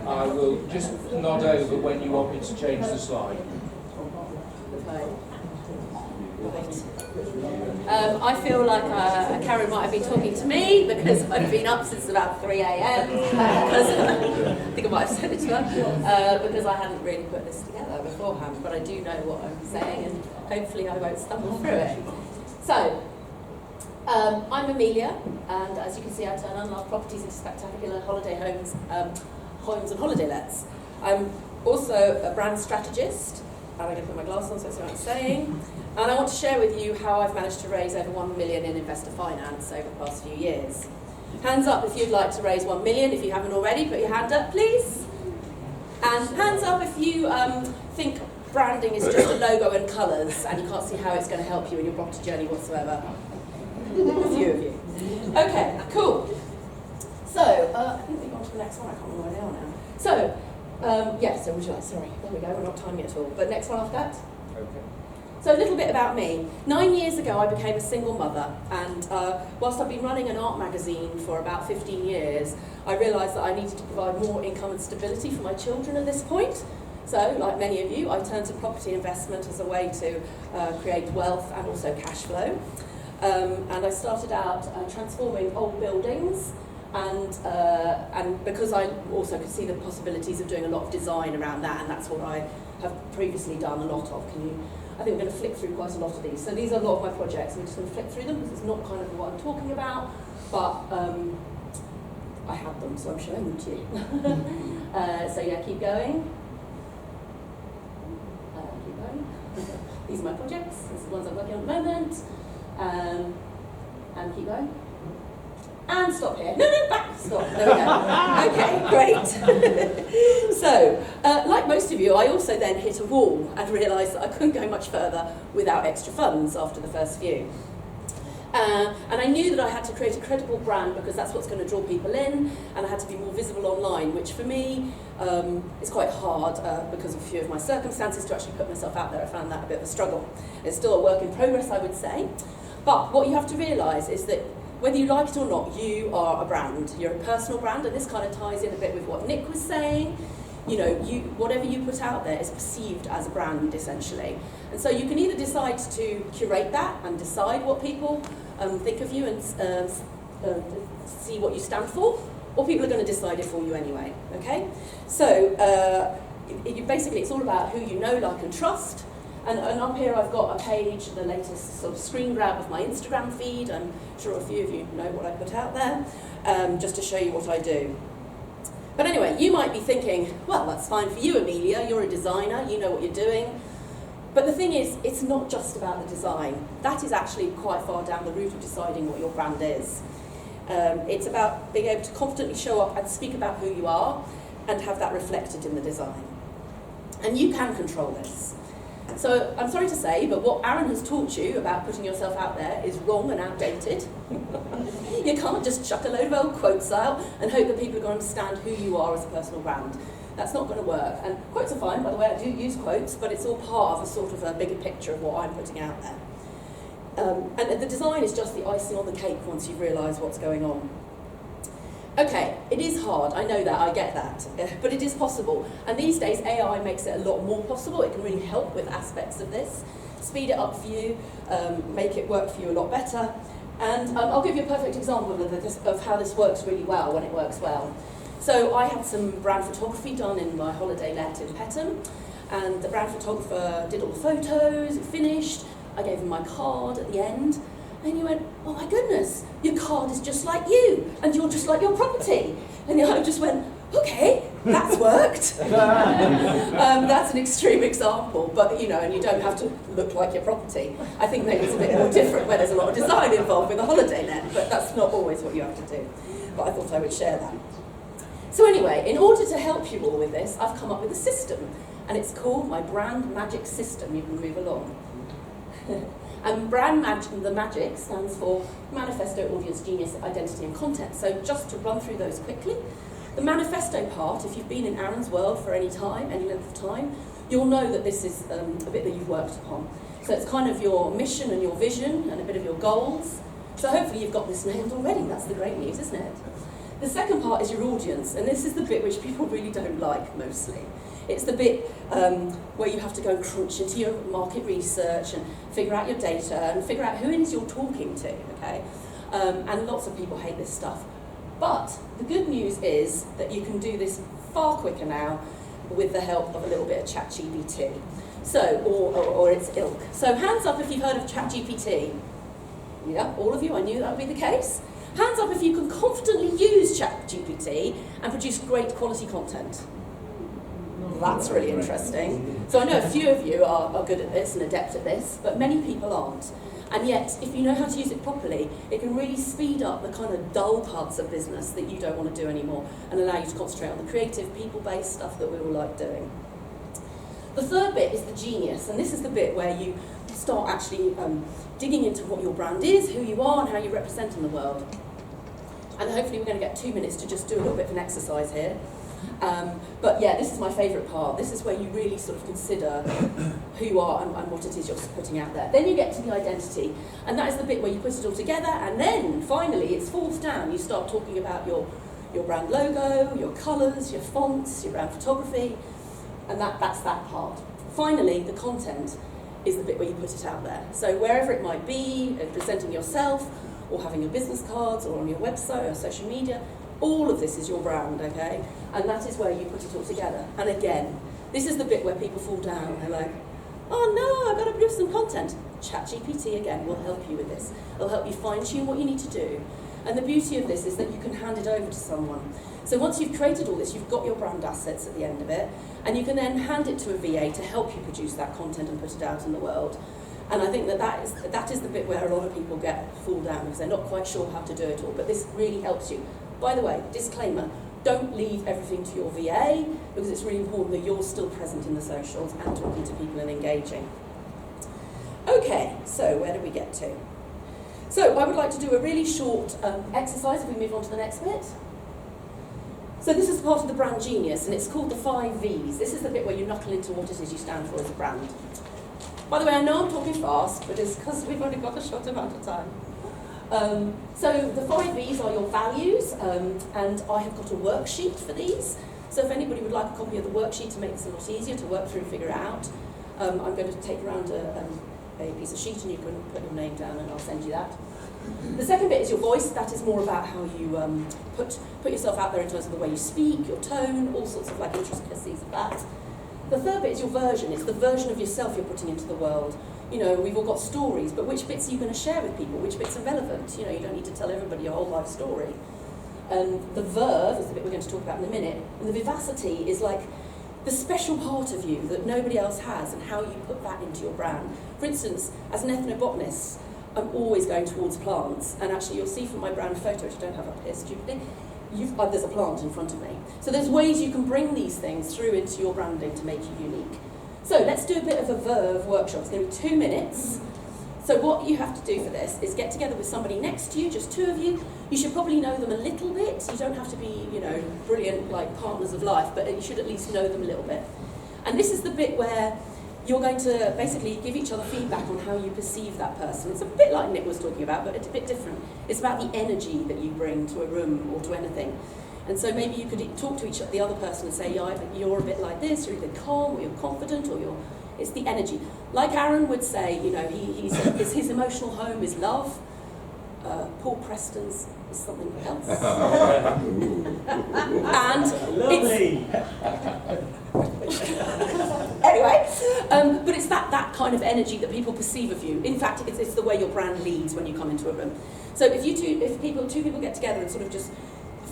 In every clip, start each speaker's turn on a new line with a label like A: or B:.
A: I will just nod over when you want me to change the slide.
B: I feel like Karen might have been talking to me because I've been up since about 3 a.m. Because I think I might have said it to her because I hadn't really put this together beforehand, but I do know what I'm saying and hopefully I won't stumble through it. So, I'm Amelia, and as you can see I turn unloved properties into spectacular holiday homes, homes and holiday lets. I'm also a brand strategist, and I'm going to put my glasses on so I see what I'm saying. And I want to share with you how I've managed to raise over 1 million in investor finance over the past few years. Hands up if you'd like to raise 1 million. If you haven't already, put your hand up, please. And hands up if you think branding is just a logo and colours and you can't see how it's going to help you in your property journey whatsoever. A few of you. Okay, cool. So, I think we go on to the next one. I can't remember where they are now. So, yes, so would you like, sorry, there we go, we're not timing it at all. But next one after that.
A: Okay.
B: So a little bit about me. 9 years ago I became a single mother, and whilst I've been running an art magazine for about 15 years, I realised that I needed to provide more income and stability for my children at this point. So, like many of you, I turned to property investment as a way to create wealth and also cash flow. And I started out transforming old buildings, and because I also could see the possibilities of doing a lot of design around that, and that's what I have previously done a lot of. I think we're going to flick through quite a lot of these. So these are a lot of my projects. I'm just going to flick through them because it's not kind of what I'm talking about, but I have them, so I'm showing them to you. So yeah, keep going. Keep going. These are my projects. These are the ones I'm working on at the moment. And keep going. And stop here. No, back. Stop. There we go. Okay, great. So, like most of you, I also then hit a wall and realised that I couldn't go much further without extra funds after the first few. And I knew that I had to create a credible brand because that's what's going to draw people in, and I had to be more visible online, which for me is quite hard because of a few of my circumstances to actually put myself out there. I found that a bit of a struggle. It's still a work in progress, I would say. But what you have to realise is that whether you like it or not, you are a brand. You're a personal brand, and this kind of ties in a bit with what Nick was saying. You know, whatever you put out there is perceived as a brand, essentially. And so you can either decide to curate that and decide what people think of you and see what you stand for, or people are going to decide it for you anyway, okay? So basically it's all about who you know, like and trust. And up here I've got a page, the latest sort of screen grab of my Instagram feed. I'm sure a few of you know what I put out there, just to show you what I do. But anyway, you might be thinking, well, that's fine for you, Amelia, you're a designer, you know what you're doing. But the thing is, it's not just about the design. That is actually quite far down the route of deciding what your brand is. It's about being able to confidently show up and speak about who you are and have that reflected in the design. And you can control this. So I'm sorry to say, but what Aaron has taught you about putting yourself out there is wrong and outdated. You can't just chuck a load of old quotes out and hope that people are going to understand who you are as a personal brand. That's not going to work. And quotes are fine, by the way, I do use quotes, but it's all part of a sort of a bigger picture of what I'm putting out there. And the design is just the icing on the cake once you've realised what's going on. Okay, it is hard, I know that, I get that, but it is possible. And these days AI makes it a lot more possible. It can really help with aspects of this, speed it up for you, make it work for you a lot better. And I'll give you a perfect example of how this works really well when it works well. So I had some brand photography done in my holiday let in Peckham, and the brand photographer did all the photos, it finished, I gave him my card at the end. And he went, oh my goodness, your card is just like you, and you're just like your property. And I just went, okay, that's worked. That's an extreme example, but you know, and you don't have to look like your property. I think maybe it's a bit more different where there's a lot of design involved with a holiday let, but that's not always what you have to do. But I thought I would share that. So anyway, in order to help you all with this, I've come up with a system, and it's called my Brand Magic System. You can move along. And the magic stands for Manifesto, Audience, Genius, Identity and Content. So just to run through those quickly. The manifesto part, if you've been in Aaron's world for any length of time, you'll know that this is a bit that you've worked upon. So it's kind of your mission and your vision and a bit of your goals. So hopefully you've got this nailed already. That's the great news, isn't it? The second part is your audience, and this is the bit which people really don't like mostly. It's the bit where you have to go and crunch into your market research and figure out your data and figure out who it is you're talking to, okay? And lots of people hate this stuff. But the good news is that you can do this far quicker now with the help of a little bit of ChatGPT. So, or its ilk. So hands up if you've heard of ChatGPT. Yeah, all of you, I knew that would be the case. Hands up if you can confidently use ChatGPT and produce great quality content. That's really interesting. So I know a few of you are good at this and adept at this, but many people aren't. And yet, if you know how to use it properly, it can really speed up the kind of dull parts of business that you don't want to do anymore and allow you to concentrate on the creative, people-based stuff that we all like doing. The third bit is the genius, and this is the bit where you start actually digging into what your brand is, who you are, and how you represent in the world. And hopefully we're going to get 2 minutes to just do a little bit of an exercise here. But yeah, this is my favourite part. This is where you really sort of consider who you are and what it is you're putting out there. Then you get to the identity, and that is the bit where you put it all together, and then finally it's fourth down. You start talking about your brand logo, your colours, your fonts, your brand photography, and that's that part. Finally, the content is the bit where you put it out there. So wherever it might be, presenting yourself, or having your business cards, or on your website, or social media, all of this is your brand, okay? And that is where you put it all together. And again, this is the bit where people fall down. They're like, oh no, I've got to produce some content. ChatGPT, again, will help you with this. It'll help you fine-tune what you need to do. And the beauty of this is that you can hand it over to someone. So once you've created all this, you've got your brand assets at the end of it, and you can then hand it to a VA to help you produce that content and put it out in the world. And I think that is the bit where a lot of people fall down because they're not quite sure how to do it all, but this really helps you. By the way, disclaimer, don't leave everything to your VA because it's really important that you're still present in the socials and talking to people and engaging. Okay, so where do we get to? So I would like to do a really short exercise if we move on to the next bit. So this is part of the brand genius, and it's called the 5 V's. This is the bit where you knuckle into what it is you stand for as a brand. By the way, I know I'm talking fast, but it's because we've only got a short amount of time. So the 5 V's are your values, and I have got a worksheet for these. So if anybody would like a copy of the worksheet to make this a lot easier to work through and figure it out, I'm going to take around a piece of sheet and you can put your name down and I'll send you that. The second bit is your voice. That is more about how you put yourself out there in terms of the way you speak, your tone, all sorts of like intricacies of that. The third bit is your version. It's the version of yourself you're putting into the world. You know, we've all got stories, but which bits are you going to share with people? Which bits are relevant? You know, you don't need to tell everybody your whole life story. And the verve is the bit we're going to talk about in a minute. And the vivacity is like the special part of you that nobody else has and how you put that into your brand. For instance, as an ethnobotanist, I'm always going towards plants. And actually, you'll see from my brand photo, which I don't have up here stupidly, there's a plant in front of me. So there's ways you can bring these things through into your branding to make you unique. So let's do a bit of a verve workshop. It's going to be 2 minutes. So what you have to do for this is get together with somebody next to you, just 2 of you. You should probably know them a little bit. You don't have to be, you know, brilliant like partners of life, but you should at least know them a little bit. And this is the bit where you're going to basically give each other feedback on how you perceive that person. It's a bit like Nick was talking about, but it's a bit different. It's about the energy that you bring to a room or to anything. And so maybe you could talk to the other person and say, yeah, you're a bit like this, you're either calm, or you're confident, or it's the energy. Like Aaron would say, you know, his emotional home is love. Paul Preston's is something else. And anyway, but it's that kind of energy that people perceive of you. In fact, it's the way your brand leads when you come into a room. So if two people get together and sort of just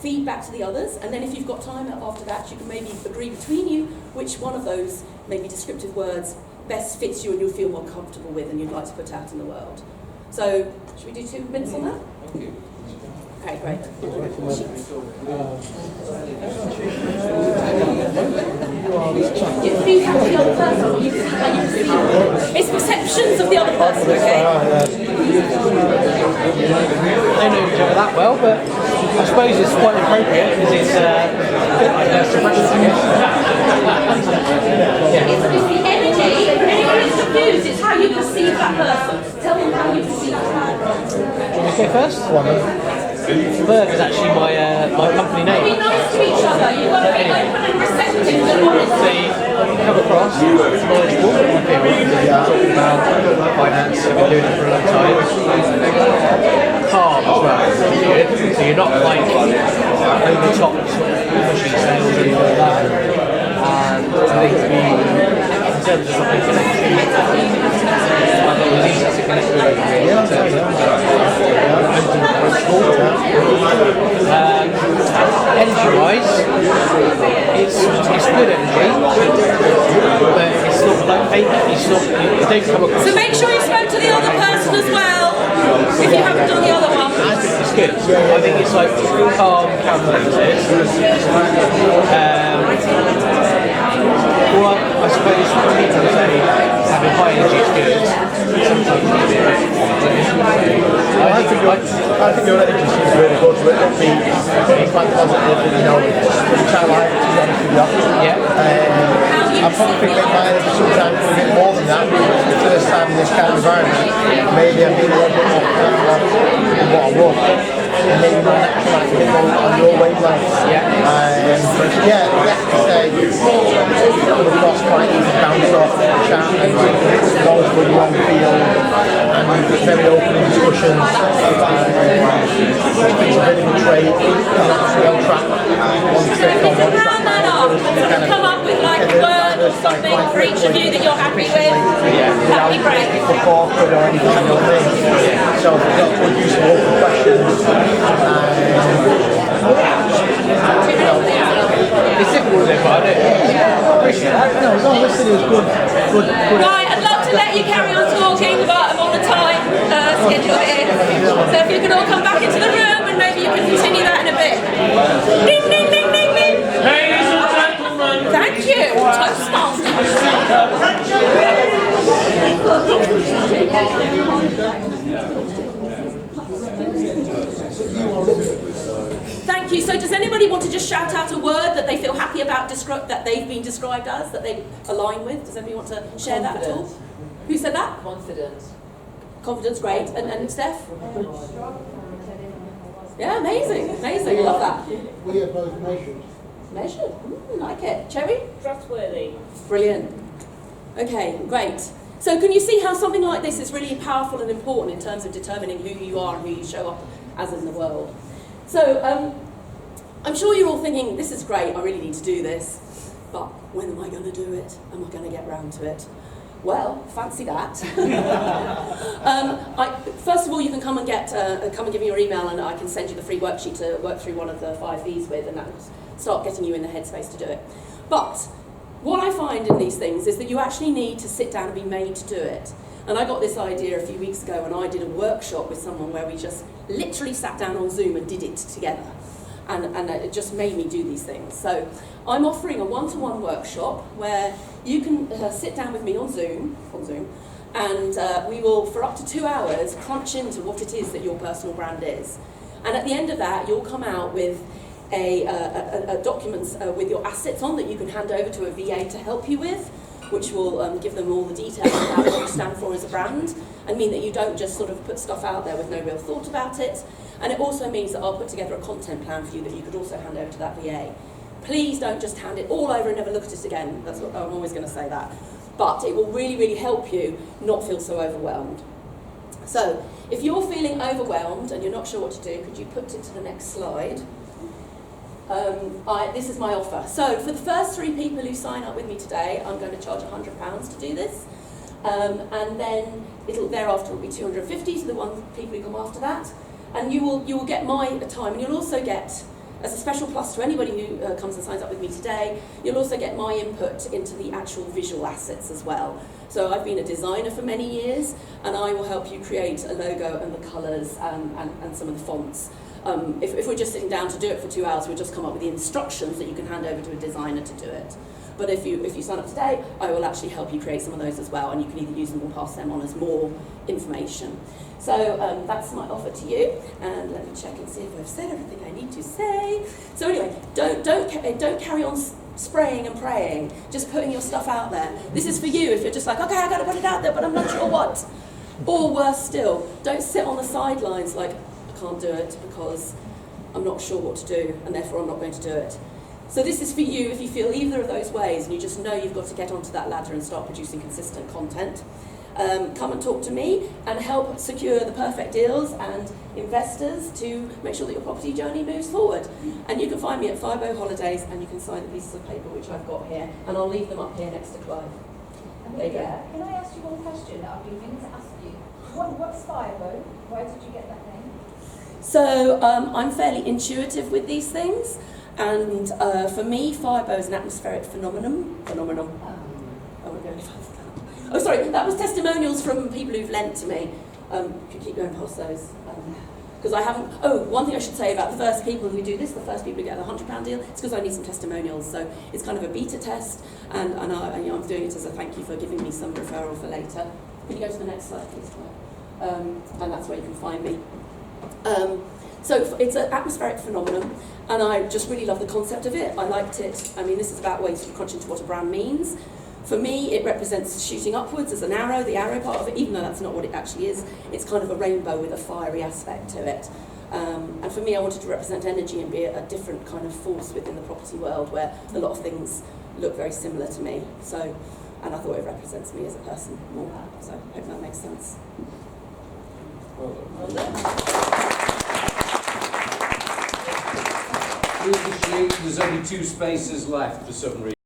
B: feedback to the others, and then if you've got time after that, you can maybe agree between you which one of those maybe descriptive words best fits you and you'll feel more comfortable with and you'd like to put out in the world. So, should we do 2 minutes on that?
A: Thank you.
B: Okay, great. Give feedback to the other person, you can see how you perceive it. It's perceptions of the other person, okay?
C: I don't know each other that well, but I suppose it's quite appropriate because it's a bit like a suppression, I guess.
B: It's the energy. If anyone is confused, it's how you perceive that person. Tell them how you perceive that person.
C: Want me to go first? Berg is actually my company name.
B: Be nice to each other. You've got to be open and receptive and honest.
C: So you come across knowledgeable, I feel, talking about finance, I've been doing it for a long time. Calm as well, so you're not like over the top sort of pushing sales or anything like that. And I think in terms of something connection, I think it needs to connect with everything in terms of energy-wise, it's good energy, but it's not like fake. It's not. You don't come across.
B: So make sure you spoke to the other person as well, if you haven't done the other one.
C: It's good. I think it's like calm, calculated. Well, I suppose when people say having high energy is good, sometimes it's a bit.
D: I think your energy is really good. So it'll be quite positive, you know, which I like, to be honest with you.
C: Yeah.
D: I probably think that my energy sometimes is a bit more than that, because it's the first time in this kind of environment, maybe I've been a little bit more careful than what I was. And maybe my natural like a bit more on your wavelength.
C: Yeah.
D: Yeah, that's to say, come across quite easy to bounce off, chat, and knowledgeable in your own field, and very open in discussions. It's a bit of a trade, you're actually on track, one trick on one track.
B: Round that up, and come up with like a word or something for each of you that you're happy with. That'd be great.
D: For corporate or anything, you know what I mean? So if you've got good use of open questions,
C: It's difficult, but I appreciate it.
D: no, as long as it was good.
B: Right, I'd love to let you carry on talking, but I'm on a time schedule here. So if you can all come back into the room and maybe you can continue that in a bit. Ding, ding, ding, ding, ding.
A: Ladies and gentlemen.
B: Thank you. Toastmaster. Thank you. So does anybody want to just shout out a word that they feel happy about, that they've been described as, that they align with? Does anybody want to share that at all? Who said that?
E: Confidence.
B: Confidence, great. And Steph? Yeah, amazing. Amazing. Love that.
D: We are both measured.
B: Measured. Like it. Cherry?
E: Trustworthy.
B: Brilliant. Okay, great. So can you see how something like this is really powerful and important in terms of determining who you are and who you show up as in the world? So I'm sure you're all thinking, this is great, I really need to do this, but when am I going to do it? Am I going to get round to it? Well, fancy that. First of all, you can come and give me your email, and I can send you the free worksheet to work through one of the 5 V's with, and that will start getting you in the headspace to do it. But what I find in these things is that you actually need to sit down and be made to do it. And I got this idea a few weeks ago when I did a workshop with someone where we just literally sat down on Zoom and did it together. And it just made me do these things. So I'm offering a one-to-one workshop where you can sit down with me on Zoom, and we will, for up to 2 hours, crunch into what it is that your personal brand is. And at the end of that, you'll come out with a document with your assets on that you can hand over to a VA to help you with, which will give them all the details about what you stand for as a brand, and mean that you don't just sort of put stuff out there with no real thought about it. And it also means that I'll put together a content plan for you that you could also hand over to that VA. Please don't just hand it all over and never look at it again. That's what I'm always going to say that. But it will really, really help you not feel so overwhelmed. So if you're feeling overwhelmed and you're not sure what to do, could you put it to the next slide? This is my offer. So for the first 3 people who sign up with me today, I'm going to charge £100 to do this. And then thereafter it'll be £250 to the people who come after that. And you will get my time, and you'll also get, as a special plus to anybody who comes and signs up with me today, you'll also get my input into the actual visual assets as well. So I've been a designer for many years, and I will help you create a logo and the colours and some of the fonts. If we're just sitting down to do it for 2 hours, we'll just come up with the instructions that you can hand over to a designer to do it. But if you sign up today, I will actually help you create some of those as well, and you can either use them or pass them on as more information. So that's my offer to you, and let me check and see if I've said everything I need to say. So anyway, don't carry on spraying and praying, just putting your stuff out there. This is for you if you're just like, okay, I got to put it out there, but I'm not sure what. Or worse still, don't sit on the sidelines like, I can't do it because I'm not sure what to do, and therefore I'm not going to do it. So this is for you if you feel either of those ways and you just know you've got to get onto that ladder and start producing consistent content. Come and talk to me and help secure the perfect deals and investors to make sure that your property journey moves forward. And you can find me at FOMO Holidays, and you can sign the pieces of paper which I've got here, and I'll leave them up here next to Clive.
E: Amelia, can I ask you one question that I've been meaning to ask you? What's FOMO? Where did you get that name?
B: So I'm fairly intuitive with these things, and for me, FOMO is an atmospheric phenomenon. I won't go any further than that. Oh, sorry, that was testimonials from people who've lent to me. Could keep going past those. Because I haven't. Oh, one thing I should say about the first people who do this, the first people who get the £100 deal, it's because I need some testimonials. So it's kind of a beta test, and I'm doing it as a thank you for giving me some referral for later. Can you go to the next slide, please? And that's where you can find me. So it's an atmospheric phenomenon, and I just really love the concept of it. I liked it. I mean, this is about ways to crunch into what a brand means. For me, it represents shooting upwards as an arrow, the arrow part of it, even though that's not what it actually is. It's kind of a rainbow with a fiery aspect to it. And for me, I wanted to represent energy and be a different kind of force within the property world where a lot of things look very similar to me. So, and I thought it represents me as a person more. So I hope that makes sense.
A: Well done. Foolishly, there's only 2 spaces left for some reason.